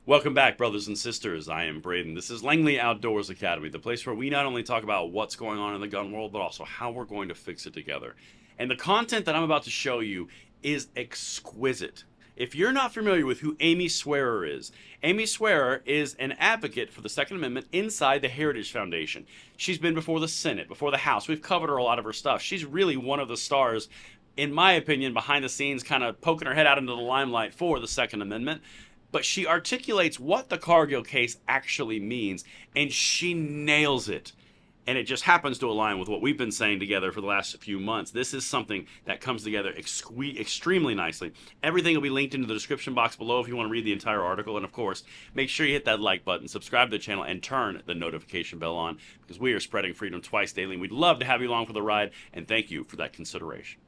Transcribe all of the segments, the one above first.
Welcome back, brothers and sisters. I am Braden. This is Langley Outdoors Academy, the place where we not only talk about what's going on in the gun world, but also how we're going to fix it together. And the content that I'm about to show you is exquisite. If you're not familiar with who Amy Swearer is an advocate for the Second Amendment inside the Heritage Foundation. She's been before the Senate, before the House. We've covered a lot of her stuff. She's really one of the stars, in my opinion, behind the scenes, kind of poking her head out into the limelight for the Second Amendment. But she articulates what the Cargill case actually means, and she nails it. And it just happens to align with what we've been saying together for the last few months. This is something that comes together extremely nicely. Everything will be linked into the description box below if you want to read the entire article. And of course, make sure you hit that like button, subscribe to the channel, and turn the notification bell on, because we are spreading freedom twice daily. And we'd love to have you along for the ride, and thank you for that consideration.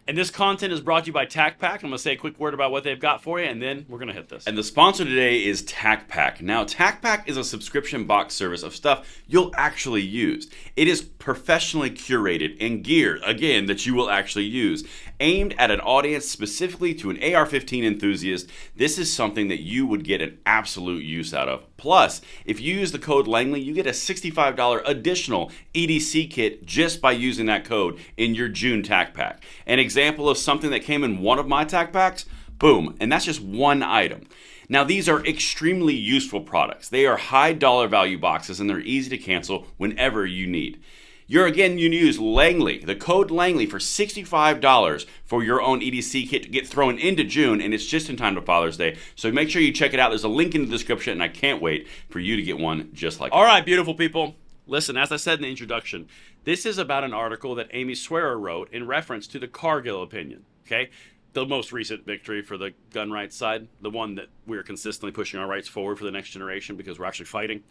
And this content is brought to you by Tacpack. I'm going to say a quick word about what they've got for you, and then we're going to hit this. And the sponsor today is Tacpack. Now, Tacpack is a subscription box service of stuff you'll actually use. It is professionally curated and geared, again, that you will actually use. Aimed at an audience specifically to an AR-15 enthusiast, this is something that you would get an absolute use out of. Plus, if you use the code Langley, you get a $65 additional EDC kit just by using that code in your June Tacpack. An example of something that came in one of my Tacpacks, boom, and that's just one item. Now, these are extremely useful products. They are high dollar value boxes, and they're easy to cancel whenever you need. You use Langley, the code Langley, for $65 for your own EDC kit to get thrown into June, and it's just in time for Father's Day. So make sure you check it out. There's a link in the description, and I can't wait for you to get one just like that. All right, beautiful people. Listen, as I said in the introduction, this is about an article that Amy Swearer wrote in reference to the Cargill opinion, okay? The most recent victory for the gun rights side, the one that we're consistently pushing our rights forward for the next generation because we're actually fighting.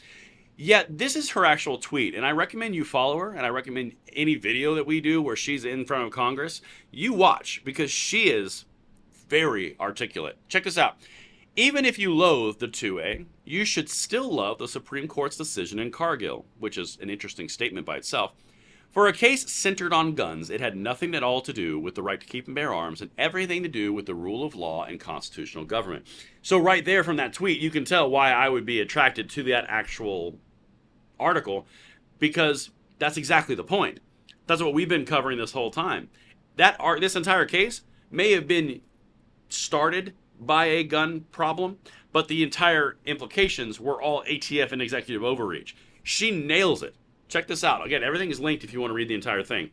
Yet, this is her actual tweet, and I recommend you follow her, and I recommend any video that we do where she's in front of Congress, you watch, because she is very articulate. Check this out. Even if you loathe the 2A, you should still love the Supreme Court's decision in Cargill, which is an interesting statement by itself. For a case centered on guns, it had nothing at all to do with the right to keep and bear arms and everything to do with the rule of law and constitutional government. So right there from that tweet, you can tell why I would be attracted to that actual article, because that's exactly the point. That's what we've been covering this whole time. This entire case may have been started by a gun problem, but the entire implications were all ATF and executive overreach. She nails it. Check this out. Again, everything is linked if you want to read the entire thing.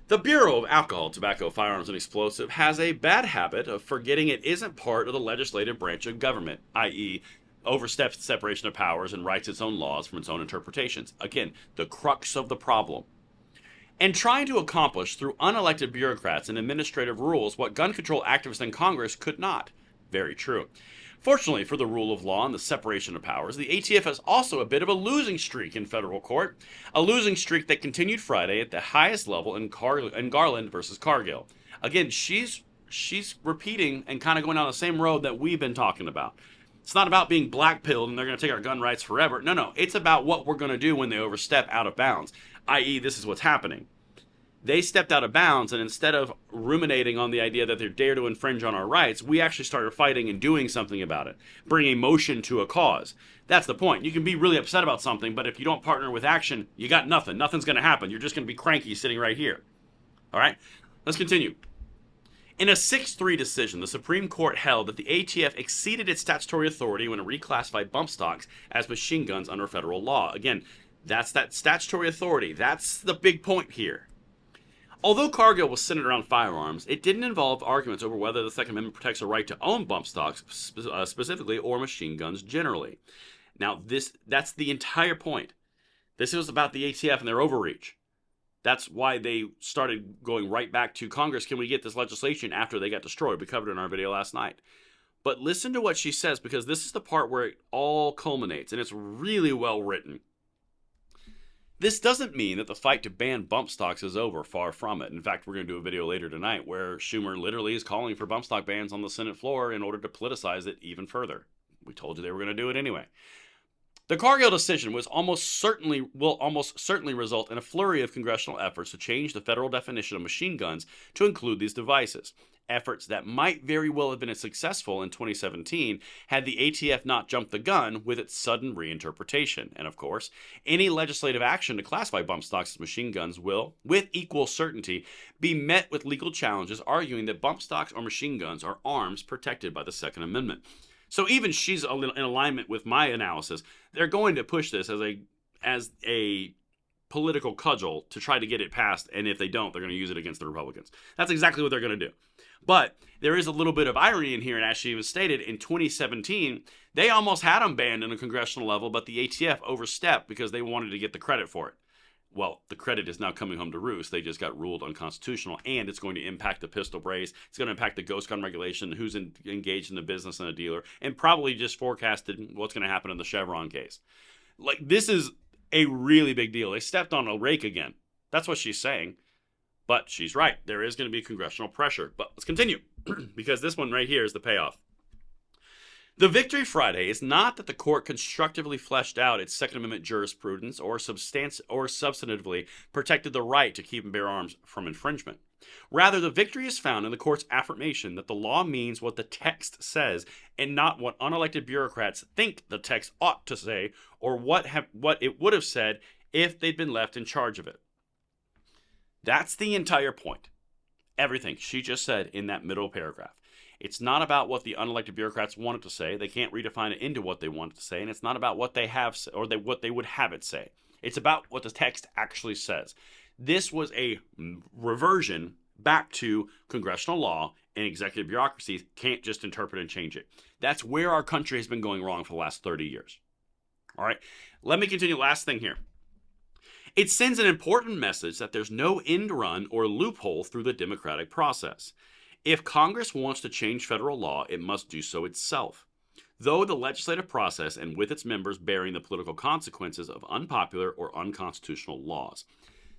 The Bureau of Alcohol, Tobacco, Firearms, and Explosive has a bad habit of forgetting it isn't part of the legislative branch of government, i.e., oversteps the separation of powers and writes its own laws from its own interpretations. Again, the crux of the problem. And trying to accomplish through unelected bureaucrats and administrative rules what gun control activists in Congress could not. Very true. Fortunately for the rule of law and the separation of powers, the ATF has also a bit of a losing streak in federal court, a losing streak that continued Friday at the highest level in Garland versus Cargill. Again, she's repeating and kind of going down the same road that we've been talking about. It's not about being black-pilled and they're going to take our gun rights forever. No. It's about what we're going to do when they overstep out of bounds, i.e. this is what's happening. They stepped out of bounds, and instead of ruminating on the idea that they dare to infringe on our rights, we actually started fighting and doing something about it, bringing motion to a cause. That's the point. You can be really upset about something, but if you don't partner with action, you got nothing. Nothing's going to happen. You're just going to be cranky sitting right here. All right? Let's continue. In a 6-3 decision, the Supreme Court held that the ATF exceeded its statutory authority when it reclassified bump stocks as machine guns under federal law. Again, that's that statutory authority. That's the big point here. Although Cargill was centered around firearms, it didn't involve arguments over whether the Second Amendment protects a right to own bump stocks specifically or machine guns generally. Now, that's the entire point. This was about the ATF and their overreach. That's why they started going right back to Congress. Can we get this legislation after they got destroyed? We covered it in our video last night. But listen to what she says, because this is the part where it all culminates, and it's really well written. This doesn't mean that the fight to ban bump stocks is over, far from it. In fact, we're going to do a video later tonight where Schumer literally is calling for bump stock bans on the Senate floor in order to politicize it even further. We told you they were going to do it anyway. The Cargill decision will almost certainly result in a flurry of congressional efforts to change the federal definition of machine guns to include these devices. Efforts that might very well have been successful in 2017 had the ATF not jumped the gun with its sudden reinterpretation. And of course, any legislative action to classify bump stocks as machine guns will, with equal certainty, be met with legal challenges arguing that bump stocks or machine guns are arms protected by the Second Amendment. So even she's in alignment with my analysis. They're going to push this as a political cudgel to try to get it passed, and if they don't, they're going to use it against the Republicans. That's exactly what they're going to do. But there is a little bit of irony in here, and as she even stated, in 2017, they almost had them banned on a congressional level, but the ATF overstepped because they wanted to get the credit for it. Well, the credit is now coming home to roost. They just got ruled unconstitutional, and it's going to impact the pistol brace. It's going to impact the ghost gun regulation, who's engaged in the business and a dealer, and probably just forecasted what's going to happen in the Chevron case. Like, this is a really big deal. They stepped on a rake again. That's what she's saying. But she's right. There is going to be congressional pressure. But let's continue, because this one right here is the payoff. The victory Friday is not that the court constructively fleshed out its Second Amendment jurisprudence or substantively protected the right to keep and bear arms from infringement. Rather, the victory is found in the court's affirmation that the law means what the text says and not what unelected bureaucrats think the text ought to say or what it would have said if they'd been left in charge of it. That's the entire point. Everything she just said in that middle paragraph. It's not about what the unelected bureaucrats wanted to say. They can't redefine it into what they wanted to say. And it's not about what they have or what they would have it say. It's about what the text actually says. This was a reversion back to congressional law, and executive bureaucracies can't just interpret and change it. That's where our country has been going wrong for the last 30 years. All right, let me continue. Last thing here. It sends an important message that there's no end run or loophole through the democratic process. If Congress wants to change federal law, it must do so itself. Though the legislative process and with its members bearing the political consequences of unpopular or unconstitutional laws.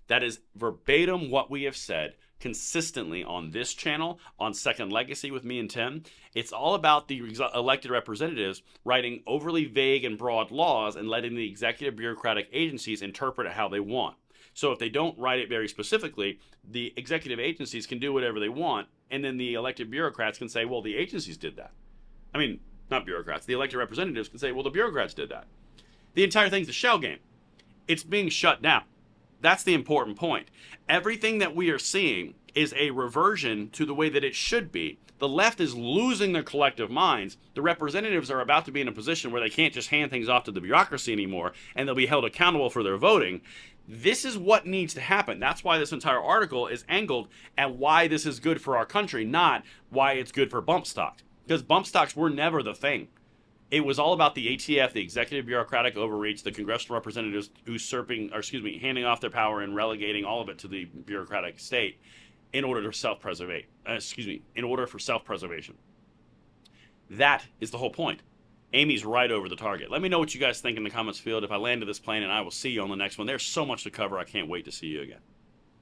That is verbatim what we have said consistently on this channel, on Second Legacy with me and Tim. It's all about the elected representatives writing overly vague and broad laws and letting the executive bureaucratic agencies interpret it how they want. So if they don't write it very specifically, the executive agencies can do whatever they want, and then the elected bureaucrats can say, well, the agencies did that. I mean, not bureaucrats. The elected representatives can say, well, the bureaucrats did that. The entire thing's a shell game. It's being shut down. That's the important point. Everything that we are seeing is a reversion to the way that it should be. The left is losing their collective minds. The representatives are about to be in a position where they can't just hand things off to the bureaucracy anymore, and they'll be held accountable for their voting. This is what needs to happen. That's why this entire article is angled at why this is good for our country, not why it's good for bump stocks. Because bump stocks were never the thing. It was all about the ATF, the executive bureaucratic overreach, the congressional representatives handing off their power and relegating all of it to the bureaucratic state in order to in order for self-preservation. That is the whole point. Amy's right over the target. Let me know what you guys think in the comments field if I landed this plane, and I will see you on the next one. There's so much to cover. I can't wait to see you again.